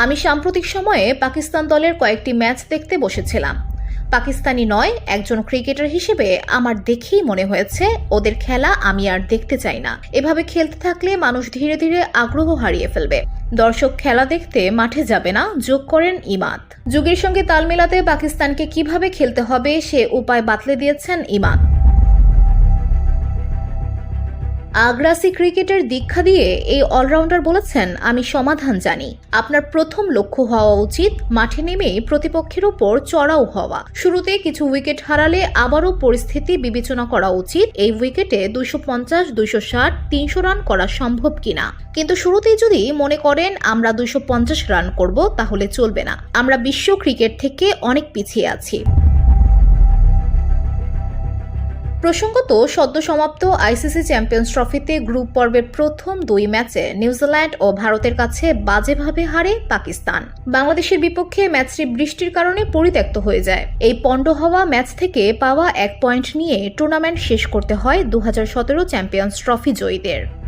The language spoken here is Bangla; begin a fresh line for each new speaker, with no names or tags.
আমি সাম্প্রতিক সময়ে পাকিস্তান দলের কয়েকটি ম্যাচ দেখতে বসেছিলাম। পাকিস্তানি নয়, একজন ক্রিকেটার হিসেবে আমার দেখেই মনে হয়েছে ওদের খেলা আমি আর দেখতে চাই না। এভাবে খেলতে থাকলে মানুষ ধীরে ধীরে আগ্রহ হারিয়ে ফেলবে। দর্শক খেলা দেখতে মাঠে যাবে না, যোগ করেন ইমাদ। যুগের সঙ্গে তাল মেলাতে পাকিস্তানকে কিভাবে খেলতে হবে সে উপায় বাতলে দিয়েছেন ইমাদ। আগ্রাসী ক্রিকেটের দীক্ষা দিয়ে এই অলরাউন্ডার বলেছেন, আমি সমাধান জানি। আপনার প্রথম লক্ষ্য হওয়া উচিত মাঠে নেমে প্রতিপক্ষের উপর চড়াও হওয়া। শুরুতে কিছু উইকেট হারালে আবারও পরিস্থিতি বিবেচনা করা উচিত, এই উইকেটে 250, 260, 300 রান করা সম্ভব কিনা। কিন্তু শুরুতেই যদি মনে করেন আমরা 250 রান করব, তাহলে চলবে না। আমরা বিশ্ব ক্রিকেট থেকে অনেক পিছিয়ে আছি। প্রসঙ্গত, সদ্য সমাপ্ত আইসিসি চ্যাম্পিয়ন্স ট্রফিতে গ্রুপ পর্বের প্রথম 2 ম্যাচে নিউজিল্যান্ড ও ভারতের কাছে বাজেভাবে হারে পাকিস্তান। বাংলাদেশের বিপক্ষে ম্যাচটি বৃষ্টির কারণে পরিত্যক্ত হয়ে যায়। এই পণ্ড হওয়া ম্যাচ থেকে পাওয়া 1 পয়েন্ট নিয়ে টুর্নামেন্ট শেষ করতে হয় 2017 চ্যাম্পিয়ন্স ট্রফি জয়ীদের।